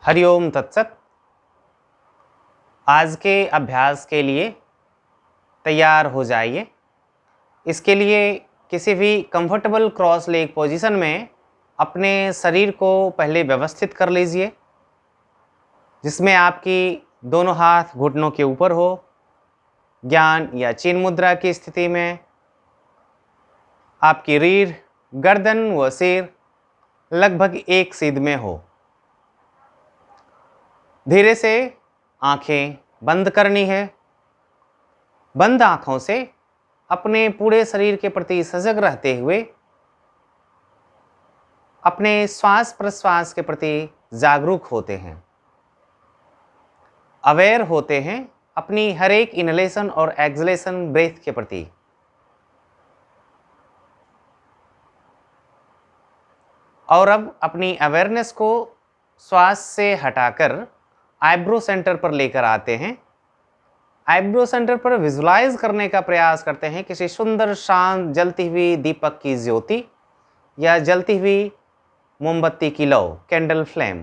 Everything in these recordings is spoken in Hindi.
हरिओम तत्सत। आज के अभ्यास के लिए तैयार हो जाइए। इसके लिए किसी भी कंफर्टेबल क्रॉस लेग पोजीशन में अपने शरीर को पहले व्यवस्थित कर लीजिए, जिसमें आपकी दोनों हाथ घुटनों के ऊपर हो। ज्ञान या चिन मुद्रा की स्थिति में आपकी रीढ़, गर्दन व सिर लगभग एक सीध में हो। धीरे से आंखें बंद करनी है। बंद आंखों से अपने पूरे शरीर के प्रति सजग रहते हुए अपने श्वास प्रश्वास के प्रति जागरूक होते हैं, अवेयर होते हैं अपनी हर एक इनहेलेशन और एक्सहेलेशन ब्रेथ के प्रति। और अब अपनी अवेयरनेस को श्वास से हटाकर आईब्रो सेंटर पर लेकर आते हैं। आईब्रो सेंटर पर विजुलाइज करने का प्रयास करते हैं किसी सुंदर शांत जलती हुई दीपक की ज्योति या जलती हुई मोमबत्ती की लौ, कैंडल फ्लेम।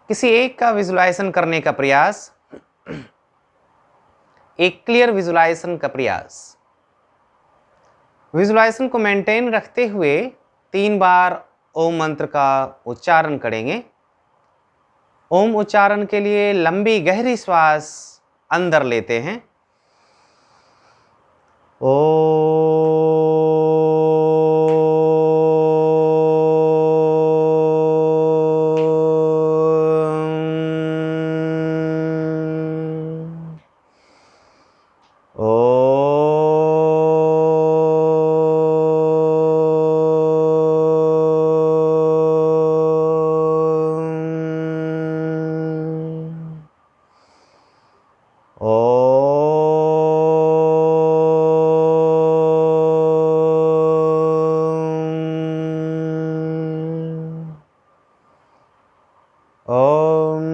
किसी एक का विजुलाइजेशन करने का प्रयास, एक क्लियर विजुलाइजेशन का प्रयास। विजुलाइजेशन को मेंटेन रखते हुए 3 बार ओम मंत्र का उच्चारण करेंगे। ओम उच्चारण के लिए लंबी गहरी श्वास अंदर लेते हैं। ओम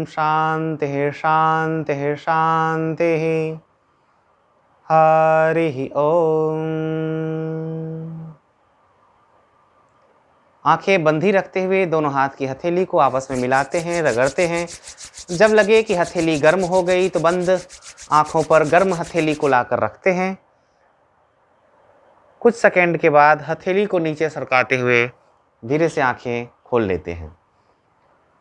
शांति शांति शांति। हरि ओम। आंखें बंधी रखते हुए दोनों हाथ की हथेली को आपस में मिलाते हैं, रगड़ते हैं। जब लगे कि हथेली गर्म हो गई तो बंद आंखों पर गर्म हथेली को लाकर रखते हैं। कुछ सेकंड के बाद हथेली को नीचे सरकाते हुए धीरे से आंखें खोल लेते हैं।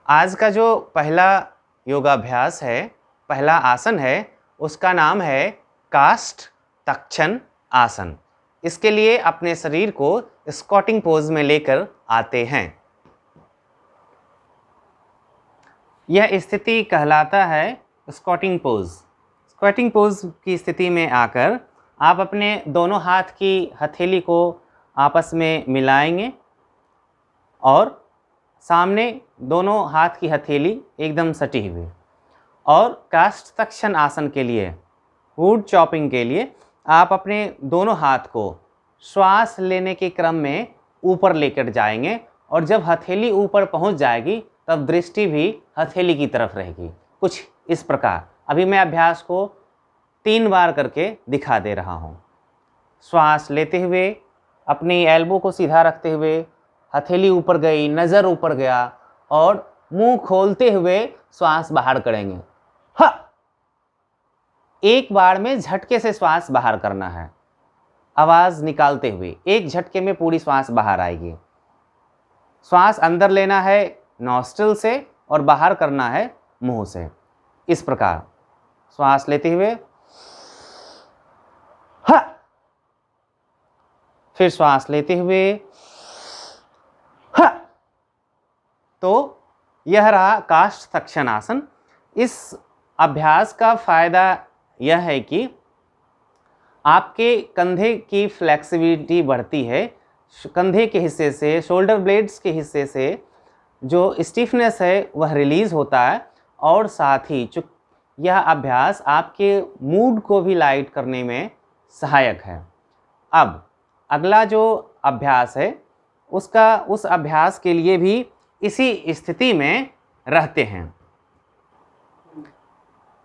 आज का जो पहला योगाभ्यास है, पहला आसन है, उसका नाम है काष्ठ तक्षण आसन। इसके लिए अपने शरीर को स्क्वाटिंग पोज में लेकर आते हैं। यह स्थिति कहलाता है स्क्वाटिंग पोज। स्क्वाटिंग पोज की स्थिति में आकर आप अपने दोनों हाथ की हथेली को आपस में मिलाएंगे और सामने दोनों हाथ की हथेली एकदम सटी हुई। और काष्ठ तक्षण आसन के लिए, वुड चॉपिंग के लिए, आप अपने दोनों हाथ को श्वास लेने के क्रम में ऊपर लेकर जाएंगे और जब हथेली ऊपर पहुंच जाएगी तब दृष्टि भी हथेली की तरफ रहेगी। कुछ इस प्रकार। अभी मैं अभ्यास को 3 बार करके दिखा दे रहा हूं। श्वास लेते हुए अपनी एल्बो को सीधा रखते हुए हथेली ऊपर गई, नज़र ऊपर गया और मुंह खोलते हुए श्वास बाहर करेंगे। हा! एक बार में झटके से श्वास बाहर करना है, आवाज निकालते हुए। एक झटके में पूरी श्वास बाहर आएगी। श्वास अंदर लेना है नॉस्ट्रिल से और बाहर करना है मुंह से। इस प्रकार श्वास लेते हुए हा! फिर श्वास लेते हुए हा! तो यह रहा काष्ठ तक्षण आसन। इस अभ्यास का फायदा यह है कि आपके कंधे की फ्लेक्सिबिलिटी बढ़ती है। कंधे के हिस्से से, शोल्डर ब्लेड्स के हिस्से से जो स्टिफनेस है वह रिलीज होता है और साथ ही यह अभ्यास आपके मूड को भी लाइट करने में सहायक है। अब अगला जो अभ्यास है उस अभ्यास के लिए भी इसी स्थिति में रहते हैं।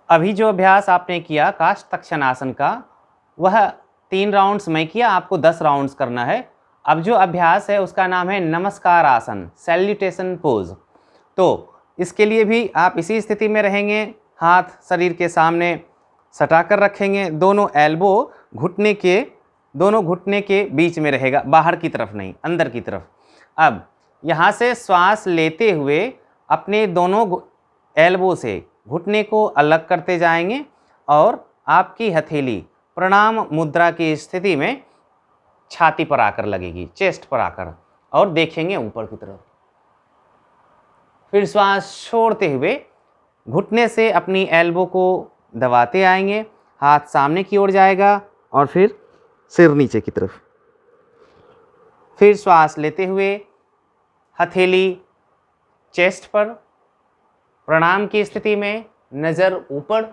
अभी जो अभ्यास आपने किया काष्ठ तक्षण आसन का, वह 3 राउंड्स मैं किया, आपको 10 राउंड्स करना है। अब जो अभ्यास है उसका नाम है नमस्कार आसन, सैल्यूटेशन पोज। तो इसके लिए भी आप इसी स्थिति में रहेंगे, हाथ शरीर के सामने सटाकर रखेंगे, दोनों घुटने के बीच में रहेगा, बाहर की तरफ नहीं, अंदर की तरफ। अब यहाँ से श्वास लेते हुए अपने दोनों एल्बो से घुटने को अलग करते जाएंगे और आपकी हथेली प्रणाम मुद्रा की स्थिति में छाती पर आकर लगेगी, चेस्ट पर आकर, और देखेंगे ऊपर की तरफ। फिर श्वास छोड़ते हुए घुटने से अपनी एल्बो को दबाते आएंगे, हाथ सामने की ओर जाएगा और फिर सिर नीचे की तरफ। फिर श्वास लेते हुए हथेली चेस्ट पर, प्रणाम की स्थिति में, नज़र ऊपर।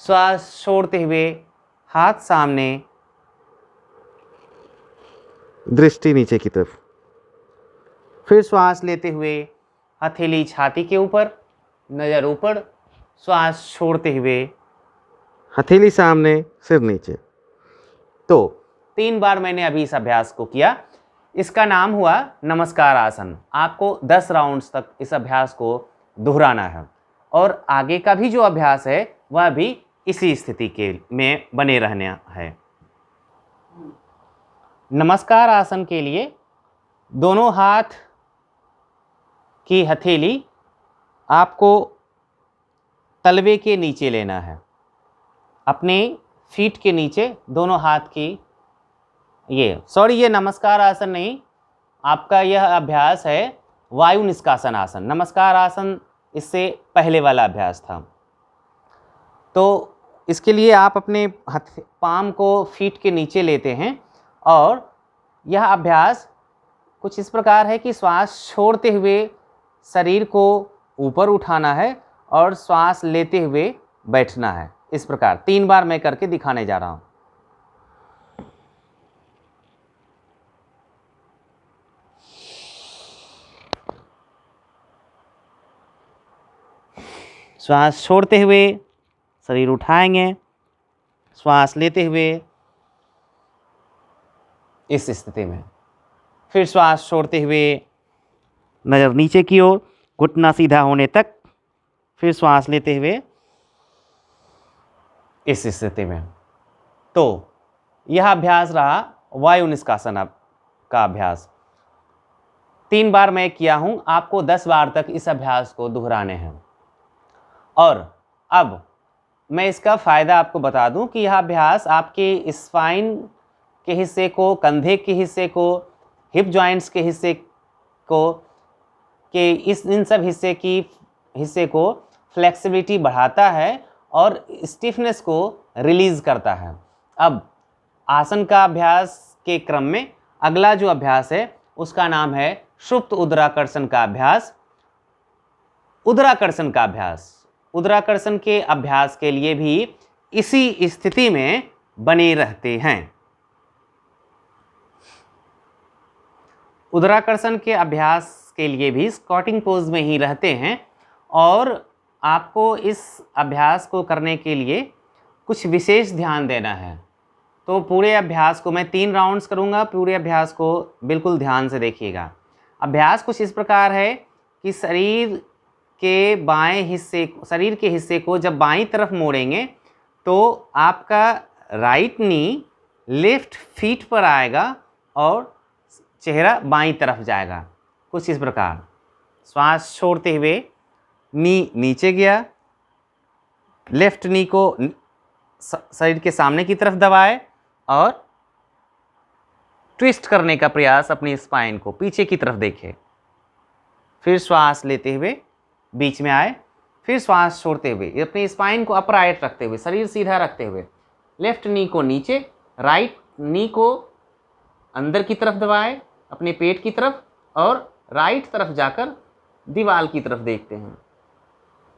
श्वास छोड़ते हुए हाथ सामने, दृष्टि नीचे की तरफ। फिर श्वास लेते हुए हथेली छाती के ऊपर, नज़र ऊपर। श्वास छोड़ते हुए हथेली सामने, सिर नीचे। तो 3 बार मैंने अभी इस अभ्यास को किया। इसका नाम हुआ नमस्कार आसन। आपको 10 राउंड्स तक इस अभ्यास को दोहराना है और आगे का भी जो अभ्यास है वह भी इसी स्थिति के में बने रहना है। नमस्कार आसन के लिए दोनों हाथ की हथेली आपको तलवे के नीचे लेना है, अपने फीट के नीचे दोनों हाथ की। ये नमस्कार आसन नहीं, आपका यह अभ्यास है वायु निष्कासन आसन। नमस्कार आसन इससे पहले वाला अभ्यास था। तो इसके लिए आप अपने पाम को फीट के नीचे लेते हैं और यह अभ्यास कुछ इस प्रकार है कि श्वास छोड़ते हुए शरीर को ऊपर उठाना है और श्वास लेते हुए बैठना है। इस प्रकार 3 बार मैं करके दिखाने जा रहा हूँ। श्वास छोड़ते हुए शरीर उठाएंगे, श्वास लेते हुए इस स्थिति में। फिर श्वास छोड़ते हुए नज़र नीचे की ओर, घुटना सीधा होने तक। फिर श्वास लेते हुए इस स्थिति में। तो यह अभ्यास रहा वायु निष्कासन का अभ्यास। 3 बार मैं किया हूँ, आपको 10 बार तक इस अभ्यास को दोहराने हैं। और अब मैं इसका फ़ायदा आपको बता दूं कि यह अभ्यास आपके स्पाइन के हिस्से को, कंधे के हिस्से को, हिप जॉइंट्स के हिस्से को इन सब हिस्से को फ्लेक्सिबिलिटी बढ़ाता है और स्टिफनेस को रिलीज़ करता है। अब आसन का अभ्यास के क्रम में अगला जो अभ्यास है उसका नाम है सुप्त उदराकर्षण का अभ्यास। उदराकर्षण का अभ्यास, उदराकर्षण के अभ्यास के लिए भी इसी स्थिति में बने रहते हैं। उदराकर्षण के अभ्यास के लिए भी स्क्वाटिंग पोज में ही रहते हैं और आपको इस अभ्यास को करने के लिए कुछ विशेष ध्यान देना है। तो पूरे अभ्यास को मैं 3 राउंड्स करूंगा, पूरे अभ्यास को बिल्कुल ध्यान से देखिएगा। अभ्यास कुछ इस प्रकार है कि शरीर के हिस्से को जब बाईं तरफ मोड़ेंगे तो आपका राइट नी लेफ्ट फीट पर आएगा और चेहरा बाईं तरफ जाएगा, कुछ इस प्रकार। श्वास छोड़ते हुए नी नीचे गया, लेफ्ट नी को शरीर के सामने की तरफ दबाए और ट्विस्ट करने का प्रयास, अपनी स्पाइन को पीछे की तरफ देखे। फिर श्वास लेते हुए बीच में आए, फिर श्वास छोड़ते हुए अपनी स्पाइन को अपराइट रखते हुए, शरीर सीधा रखते हुए, लेफ्ट नी को नीचे, राइट नी को अंदर की तरफ दबाए अपने पेट की तरफ और राइट तरफ जाकर दीवार की तरफ देखते हैं।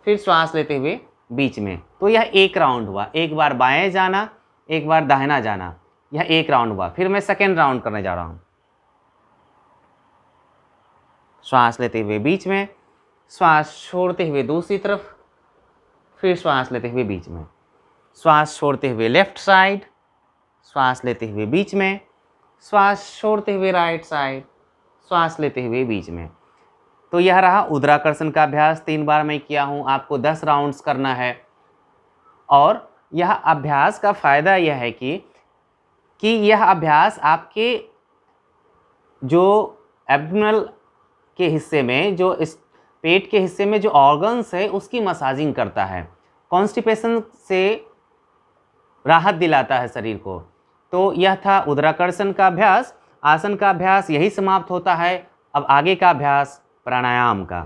फिर श्वास लेते हुए बीच में। तो यह 1 राउंड हुआ। 1 बार बाएं जाना, 1 बार दाहिना जाना, यह 1 राउंड हुआ। फिर मैं सेकेंड राउंड करने जा रहा हूँ। श्वास लेते हुए बीच में, श्वास छोड़ते हुए दूसरी तरफ, फिर श्वास लेते हुए बीच में, श्वास छोड़ते हुए लेफ्ट साइड, श्वास लेते हुए बीच में, श्वास छोड़ते हुए राइट साइड, श्वास लेते हुए बीच में। तो यह रहा उदराकर्षण का अभ्यास, 3 बार मैं किया हूँ, आपको 10 राउंड्स करना है। और यह अभ्यास का फ़ायदा यह है कि यह अभ्यास आपके जो एब्डोमिनल के हिस्से में, जो इस पेट के हिस्से में जो ऑर्गन्स है उसकी मसाजिंग करता है, कॉन्स्टिपेशन से राहत दिलाता है शरीर को। तो यह था उदराकर्षण का अभ्यास। आसन का अभ्यास यही समाप्त होता है। अब आगे का अभ्यास प्राणायाम का।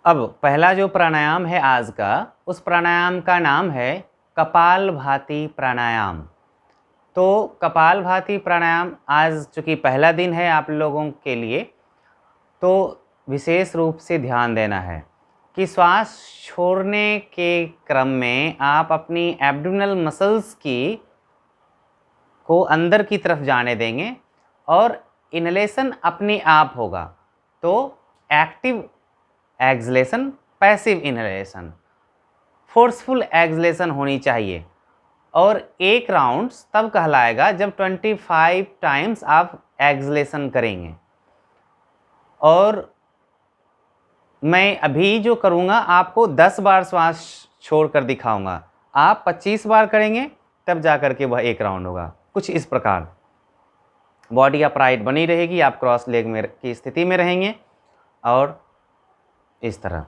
अब पहला जो प्राणायाम है आज का, उस प्राणायाम का नाम है कपालभाति प्राणायाम। तो कपालभाति प्राणायाम आज चूँकि पहला दिन है आप लोगों के लिए, तो विशेष रूप से ध्यान देना है कि श्वास छोड़ने के क्रम में आप अपनी एब्डोमिनल मसल्स को अंदर की तरफ जाने देंगे और इनहेलेशन अपने आप होगा। तो active acceleration, passive inhalation, forceful acceleration होनी चाहिए। और एक राउंड तब कहलाएगा जब 25 टाइम्स आप एक्सलेशन करेंगे। और मैं अभी जो करूँगा आपको 10 बार श्वास छोड़कर दिखाऊंगा, आप 25 बार करेंगे तब जा कर के वह एक राउंड होगा। कुछ इस प्रकार बॉडी अपराइट बनी रहेगी, आप क्रॉस लेग में की स्थिति में रहेंगे और इस तरह।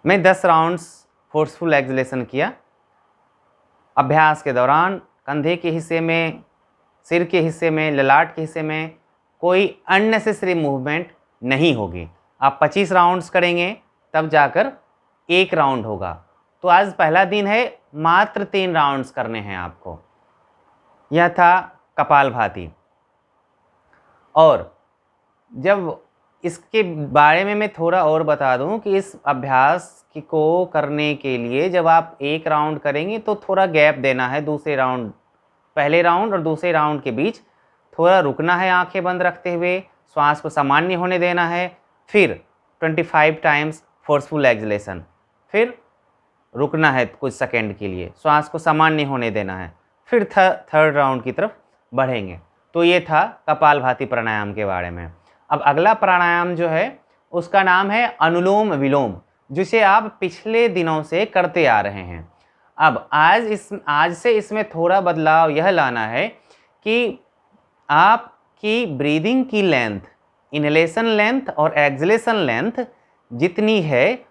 मैं 10 राउंड्स फोर्सफुल एक्सलेशन किया। अभ्यास के दौरान कंधे के हिस्से में, सिर के हिस्से में, ललाट के हिस्से में कोई अननेसेसरी मूवमेंट नहीं होगी। आप 25 राउंड्स करेंगे तब जाकर एक राउंड होगा। तो आज पहला दिन है, मात्र 3 राउंड्स करने हैं आपको। यह था कपालभाति। और जब इसके बारे में मैं थोड़ा और बता दूं कि इस अभ्यास को करने के लिए जब आप एक राउंड करेंगे तो थोड़ा गैप देना है, दूसरे राउंड, पहले राउंड और दूसरे राउंड के बीच थोड़ा रुकना है, आंखें बंद रखते हुए श्वास को सामान्य होने देना है। फिर 25 टाइम्स फोर्सफुल एक्सलेशन, फिर रुकना है कुछ सेकंड के लिए, श्वास को सामान्य होने देना है, फिर थर्ड राउंड की तरफ बढ़ेंगे। तो ये था कपालभाति प्राणायाम के बारे में। अब अगला प्राणायाम जो है उसका नाम है अनुलोम विलोम, जिसे आप पिछले दिनों से करते आ रहे हैं। अब आज से इसमें थोड़ा बदलाव यह लाना है कि आपकी ब्रीदिंग की लेंथ, इनहेलेशन लेंथ और एक्सलेशन लेंथ जितनी है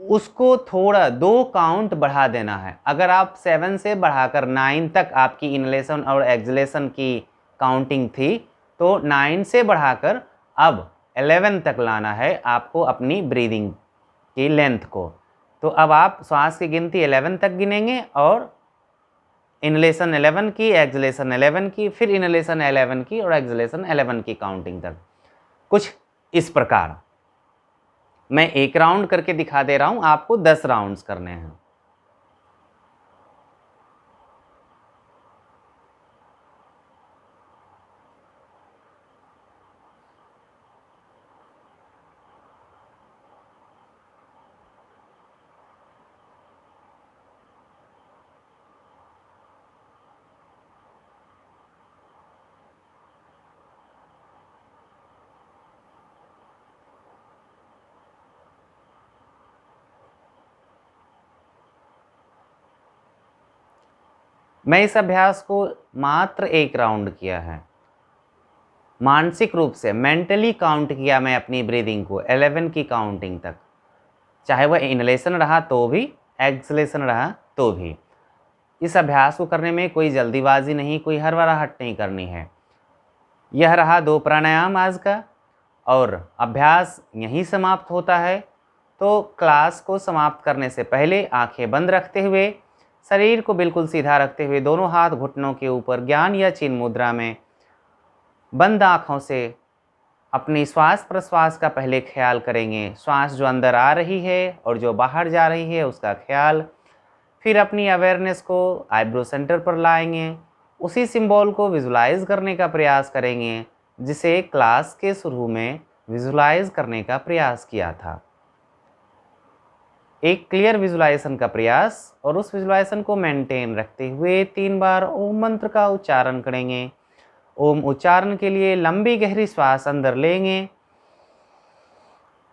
उसको थोड़ा 2 काउंट बढ़ा देना है। अगर आप 7 से बढ़ाकर 9 तक आपकी इनहेलेशन और एक्सलेशन की काउंटिंग थी, तो 9 से बढ़ाकर अब 11 तक लाना है आपको अपनी ब्रीदिंग की लेंथ को। तो अब आप श्वास की गिनती 11 तक गिनेंगे और इनहेलेशन 11 की, एक्सलेशन 11 की, फिर इनहेलेशन 11 की और एक्सलेशन 11 की काउंटिंग तक। कुछ इस प्रकार मैं एक राउंड करके दिखा दे रहा हूं, आपको 10 राउंड्स करने हैं। मैं इस अभ्यास को मात्र एक राउंड किया है। मानसिक रूप से मेंटली काउंट किया मैं अपनी ब्रीदिंग को 11 की काउंटिंग तक, चाहे वह इनहेलेशन रहा तो भी, एक्सलेशन रहा तो भी। इस अभ्यास को करने में कोई जल्दीबाजी नहीं, कोई हड़बड़ाहट नहीं करनी है। यह रहा 2 प्राणायाम आज का और अभ्यास यहीं समाप्त होता है। तो क्लास को समाप्त करने से पहले आंखें बंद रखते हुए, शरीर को बिल्कुल सीधा रखते हुए, दोनों हाथ घुटनों के ऊपर ज्ञान या चिन्ह मुद्रा में बंद आँखों से अपनी श्वास प्रश्वास का पहले ख्याल करेंगे। श्वास जो अंदर आ रही है और जो बाहर जा रही है उसका ख्याल। फिर अपनी अवेयरनेस को आईब्रो सेंटर पर लाएंगे, उसी सिंबल को विजुलाइज करने का प्रयास करेंगे जिसे क्लास के शुरू में विजुलाइज करने का प्रयास किया था। एक क्लियर विजुलाइजेशन का प्रयास और उस विजुलाइजेशन को मेंटेन रखते हुए 3 बार ओम मंत्र का उच्चारण करेंगे। ओम उच्चारण के लिए लंबी गहरी श्वास अंदर लेंगे।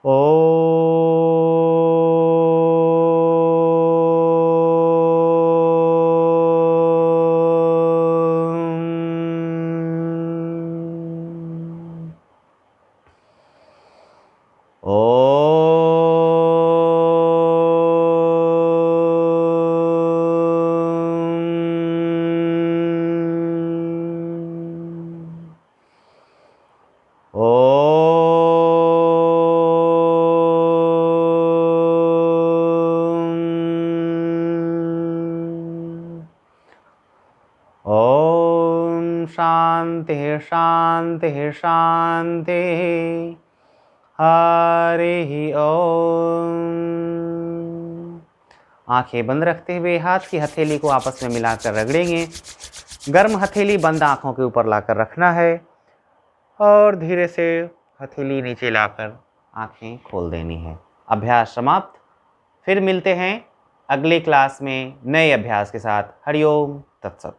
ओम शांति शांति शांति। हरि ओम। आंखें बंद रखते हुए हाथ की हथेली को आपस में मिलाकर रगड़ेंगे। गर्म हथेली बंद आंखों के ऊपर लाकर रखना है और धीरे से हथेली नीचे लाकर आंखें खोल देनी है। अभ्यास समाप्त। फिर मिलते हैं अगले क्लास में नए अभ्यास के साथ। हरि ओम तत्सत।